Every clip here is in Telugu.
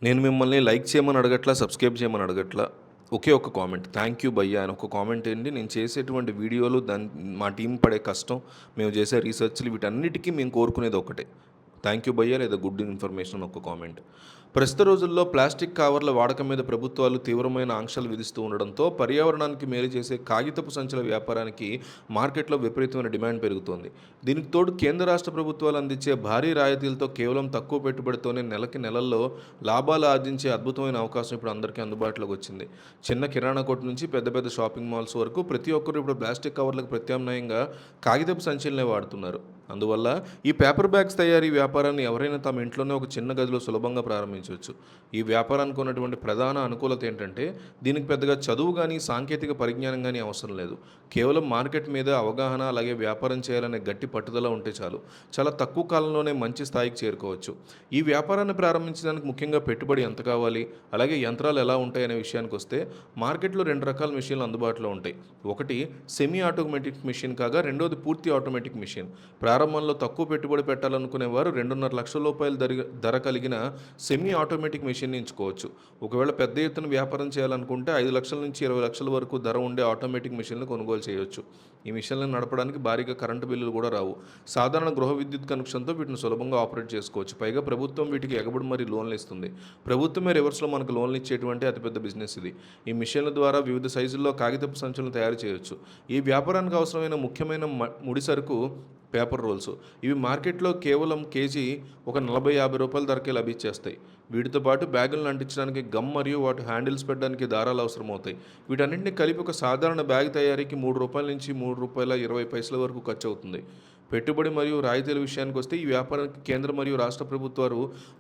నేను మిమ్మల్ని లైక్ చేయమని అడగట్లా, సబ్స్క్రైబ్ చేయమని అడగట్లా. ఒకే ఒక్క కామెంట్. థ్యాంక్ యూ భయ్యా అని ఒక కామెంట్ ఏంటి. నేను చేసేటువంటి వీడియోలు మా టీం పడే కష్టం, మేము చేసే రీసెర్చ్లు వీటన్నిటికీ మేము కోరుకునేది ఒకటే. థ్యాంక్ యూ భయ్యా లేదా గుడ్ ఇన్ఫర్మేషన్ అని ఒక కామెంట్. ప్రస్తుత రోజుల్లో ప్లాస్టిక్ కవర్ల వాడకం మీద ప్రభుత్వాలు తీవ్రమైన ఆంక్షలు విధిస్తూ ఉండడంతో పర్యావరణానికి మేలు చేసే కాగితపు సంచుల వ్యాపారానికి మార్కెట్లో విపరీతమైన డిమాండ్ పెరుగుతోంది. దీనికి తోడు కేంద్ర రాష్ట్ర ప్రభుత్వాలు అందించే భారీ రాయితీలతో కేవలం తక్కువ పెట్టుబడితోనే నెలల్లో లాభాలు ఆర్జించే అద్భుతమైన అవకాశం ఇప్పుడు అందరికీ అందుబాటులోకి వచ్చింది. చిన్న కిరాణా కొట్టు నుంచి పెద్ద పెద్ద షాపింగ్ మాల్స్ వరకు ప్రతి ఒక్కరు ఇప్పుడు ప్లాస్టిక్ కవర్లకు ప్రత్యామ్నాయంగా కాగితపు సంచులనే వాడుతున్నారు. అందువల్ల ఈ పేపర్ బ్యాగ్స్ తయారీ వ్యాపారాన్ని ఎవరైనా తమ ఇంట్లోనే ఒక చిన్న గదిలో సులభంగా ప్రారంభించవచ్చు. ఈ వ్యాపారానికి ఉన్నటువంటి ప్రధాన అనుకూలత ఏంటంటే దీనికి పెద్దగా చదువు కానీ సాంకేతిక పరిజ్ఞానం కానీ అవసరం లేదు. కేవలం మార్కెట్ మీద అవగాహన, అలాగే వ్యాపారం చేయాలనే గట్టి పట్టుదల ఉంటే చాలు. చాలా తక్కువ కాలంలోనే మంచి స్థాయికి చేరుకోవచ్చు. ఈ వ్యాపారాన్ని ప్రారంభించడానికి ముఖ్యంగా పెట్టుబడి ఎంత కావాలి, అలాగే యంత్రాలు ఎలా ఉంటాయనే విషయానికి వస్తే మార్కెట్లో 2 రకాల మెషిన్లు అందుబాటులో ఉంటాయి. ఒకటి సెమీ ఆటోమేటిక్ మెషిన్ కాగా రెండోది పూర్తి ఆటోమేటిక్ మెషిన్. ప్రారంభంలో తక్కువ పెట్టుబడి పెట్టాలనుకునేవారు రూ. 2.5 లక్షల ధర కలిగిన సెమీ ఆటోమేటిక్ మెషిన్ని ఎంచుకోవచ్చు. ఒకవేళ పెద్ద ఎత్తున వ్యాపారం చేయాలనుకుంటే 5 లక్షల నుంచి 20 లక్షల వరకు ధర ఉండే ఆటోమేటిక్ మెషిన్లు కొనుగోలు చేయవచ్చు. ఈ మెషిన్లను నడపడానికి భారీగా కరెంటు బిల్లులు కూడా రావు. సాధారణ గృహ విద్యుత్ కనెక్షన్తో వీటిని సులభంగా ఆపరేట్ చేసుకోవచ్చు. పైగా ప్రభుత్వం వీటికి ఎగబడి మరీ లోన్లు ఇస్తుంది. ప్రభుత్వమే రివర్స్లో మనకు లోన్లు ఇచ్చేటువంటి అతిపెద్ద బిజినెస్ ఇది. ఈ మెషిన్ల ద్వారా వివిధ సైజుల్లో కాగితపు సంచులను తయారు చేయవచ్చు. ఈ వ్యాపారానికి అవసరమైన ముఖ్యమైన ముడి సరుకు పేపర్ రోల్స్. ఇవి మార్కెట్లో కేవలం కేజీ ఒక 40-50 రూపాయల ధరకే లభించేస్తాయి. వీటితో పాటు బ్యాగులను అంటించడానికి గమ్ మరియు వాటి హ్యాండిల్స్ పెట్టడానికి దారాలు అవసరమవుతాయి. వీటన్నింటినీ కలిపి ఒక సాధారణ బ్యాగ్ తయారీకి రూ. 3 నుంచి రూ. 3.20 వరకు ఖర్చు అవుతుంది. పెట్టుబడి మరియు రాయితీల విషయానికి వస్తే ఈ వ్యాపారానికి కేంద్ర మరియు రాష్ట్ర ప్రభుత్వాలు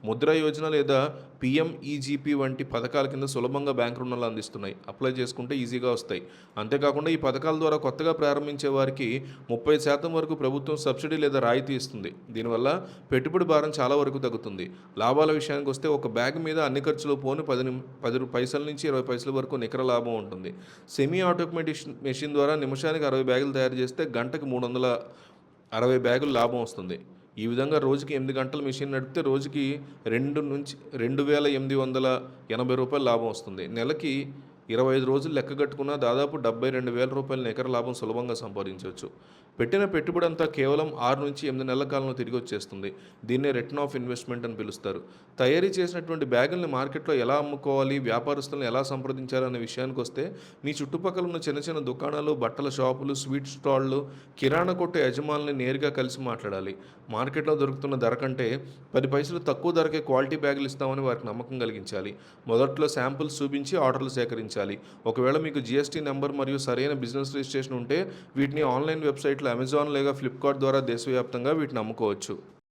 ముద్రా యోజన లేదా పిఎంఈజీపీ వంటి పథకాల కింద సులభంగా బ్యాంక్ రుణాలు అందిస్తున్నాయి. అప్లై చేసుకుంటే ఈజీగా వస్తాయి. అంతేకాకుండా ఈ పథకాల ద్వారా కొత్తగా ప్రారంభించే వారికి 30% వరకు ప్రభుత్వం సబ్సిడీ లేదా రాయితీ ఇస్తుంది. దీనివల్ల పెట్టుబడి భారం చాలా వరకు తగ్గుతుంది. లాభాల విషయానికి వస్తే ఒక బ్యాగ్ మీద అన్ని ఖర్చులు పోను 10 పైసల నుంచి 20 పైసల వరకు నికర లాభం ఉంటుంది. సెమీ ఆటోమేటిక్ మెషిన్ ద్వారా నిమిషానికి 60 బ్యాగులు తయారు చేస్తే గంటకు 360 బ్యాగులు లాభం వస్తుంది. ఈ విధంగా రోజుకి 8 గంటల మెషిన్ నడిపితే రోజుకి 2,880 రూపాయలు లాభం వస్తుంది. నెలకి 25 రోజులు లెక్క కట్టుకున్నా దాదాపు 72,000 రూపాయల నికర లాభం సులభంగా సంపాదించవచ్చు. పెట్టిన పెట్టుబడి అంతా కేవలం 6 నుంచి 8 నెలల కాలంలో తిరిగి వచ్చేస్తుంది. దీన్నే రిటర్న్ ఆఫ్ ఇన్వెస్ట్మెంట్ అని పిలుస్తారు. తయారీ చేసినటువంటి బ్యాగుల్ని మార్కెట్లో ఎలా అమ్ముకోవాలి, వ్యాపారస్తులను ఎలా సంప్రదించాలనే విషయానికి వస్తే మీ చుట్టుపక్కల ఉన్న చిన్న చిన్న దుకాణాలు, బట్టల షాపులు, స్వీట్ స్టాళ్ళు, కిరాణా కొట్టు యజమానుల్ని నేరుగా కలిసి మాట్లాడాలి. మార్కెట్లో దొరుకుతున్న ధర కంటే 10 పైసలు తక్కువ ధరకే క్వాలిటీ బ్యాగులు ఇస్తామని వారికి నమ్మకం కలిగించాలి. మొదట్లో శాంపుల్స్ చూపించి ఆర్డర్లు సేకరించాలి. ఒకవేళ మీకు జీఎస్టీ నెంబర్ మరియు సరైన బిజినెస్ రిజిస్ట్రేషన్ ఉంటే వీటిని ఆన్లైన్ వెబ్సైట్లో అమెజాన్ లేదా ఫ్లిప్కార్ట్ ద్వారా దేశవ్యాప్తంగా వీటిని అమ్ముకోవచ్చు.